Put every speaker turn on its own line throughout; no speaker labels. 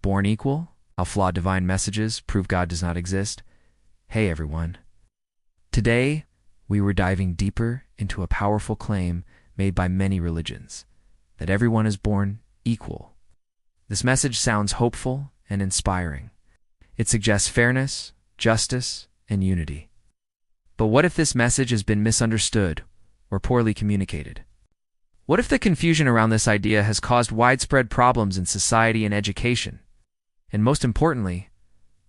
born equal? How flawed divine messages prove God does not exist? Hey everyone. Today, we were diving deeper into a powerful claim made by many religions, that everyone is born equal. This message sounds hopeful and inspiring. It suggests fairness, justice, and unity. But what if this message has been misunderstood or poorly communicated? What if the confusion around this idea has caused widespread problems in society and education? And most importantly,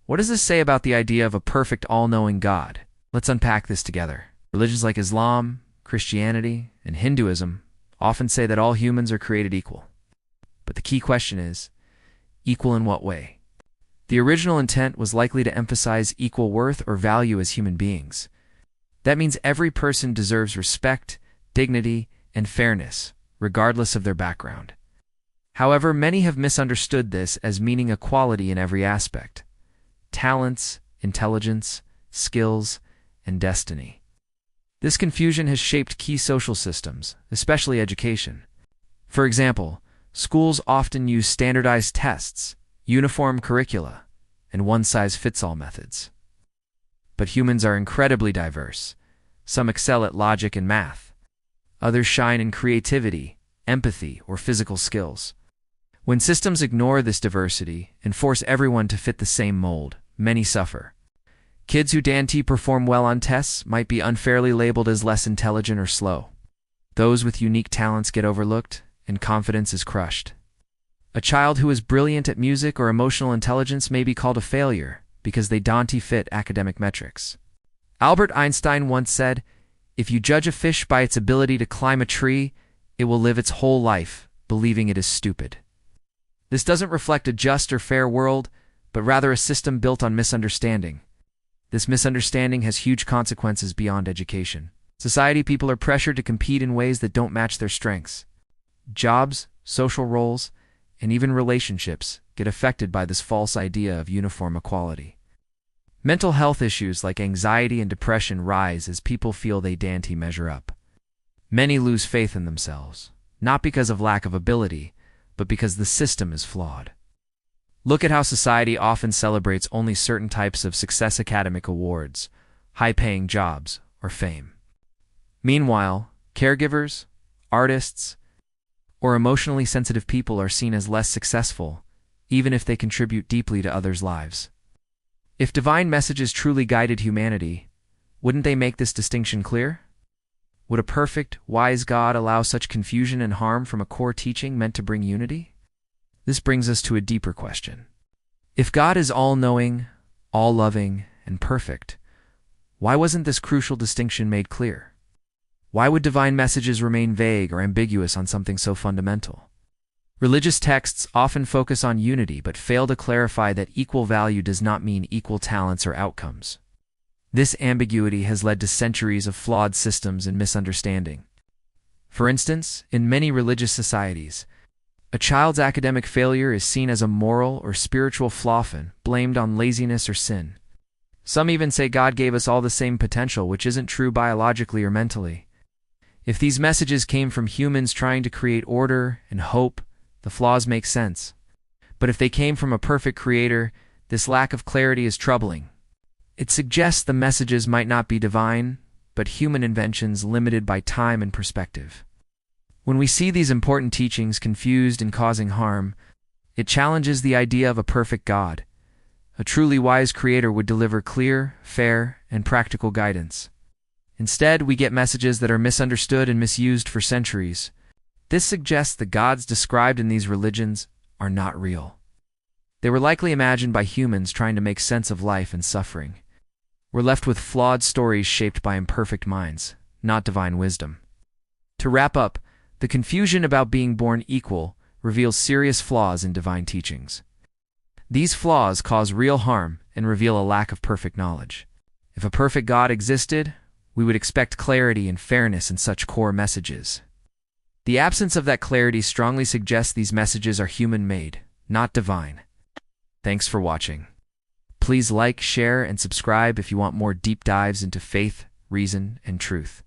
what does this say about the idea of a perfect, all-knowing God? Let's unpack this together. Religions like Islam, Christianity, and Hinduism often say that all humans are created equal. But the key question is, equal in what way? The original intent was likely to emphasize equal worth or value as human beings. That means every person deserves respect, dignity, and fairness, regardless of their background. However, many have misunderstood this as meaning equality in every aspect: talents, intelligence, skills, and destiny. This confusion has shaped key social systems, especially education. For example, schools often use standardized tests, uniform curricula, and one-size-fits-all methods. But humans are incredibly diverse. Some excel at logic and math. Others shine in creativity, empathy, or physical skills. When systems ignore this diversity and force everyone to fit the same mold, many suffer. Kids who perform well on tests might be unfairly labeled as less intelligent or slow. Those with unique talents get overlooked, and confidence is crushed. A child who is brilliant at music or emotional intelligence may be called a failure because they don't fit academic metrics. Albert Einstein once said, "If you judge a fish by its ability to climb a tree, it will live its whole life believing it is stupid." This doesn't reflect a just or fair world, but rather a system built on misunderstanding. This misunderstanding has huge consequences beyond education. Society people are pressured to compete in ways that don't match their strengths. Jobs, social roles, and even relationships get affected by this false idea of uniform equality. Mental health issues like anxiety and depression rise as people feel they don't measure up. Many lose faith in themselves, not because of lack of ability, but because the system is flawed. Look at how society often celebrates only certain types of success: academic awards, high-paying jobs, or fame. Meanwhile, caregivers, artists, or emotionally sensitive people are seen as less successful, even if they contribute deeply to others' lives. If divine messages truly guided humanity, wouldn't they make this distinction clear? Would a perfect, wise God allow such confusion and harm from a core teaching meant to bring unity? This brings us to a deeper question. If God is all-knowing, all-loving, and perfect, why wasn't this crucial distinction made clear? Why would divine messages remain vague or ambiguous on something so fundamental? Religious texts often focus on unity but fail to clarify that equal value does not mean equal talents or outcomes. This ambiguity has led to centuries of flawed systems and misunderstanding. For instance, in many religious societies, a child's academic failure is seen as a moral or spiritual flaw, blamed on laziness or sin. Some even say God gave us all the same potential, which isn't true biologically or mentally. If these messages came from humans trying to create order and hope, the flaws make sense. But if they came from a perfect creator, this lack of clarity is troubling. It suggests the messages might not be divine, but human inventions limited by time and perspective. When we see these important teachings confused and causing harm, it challenges the idea of a perfect God. A truly wise creator would deliver clear, fair, and practical guidance. Instead, we get messages that are misunderstood and misused for centuries. This suggests the gods described in these religions are not real. They were likely imagined by humans trying to make sense of life and suffering. We're left with flawed stories shaped by imperfect minds, not divine wisdom. To wrap up, the confusion about being born equal reveals serious flaws in divine teachings. These flaws cause real harm and reveal a lack of perfect knowledge. If a perfect God existed, we would expect clarity and fairness in such core messages. The absence of that clarity strongly suggests these messages are human-made, not divine. Thanks for watching. Please like, share, and subscribe if you want more deep dives into faith, reason, and truth.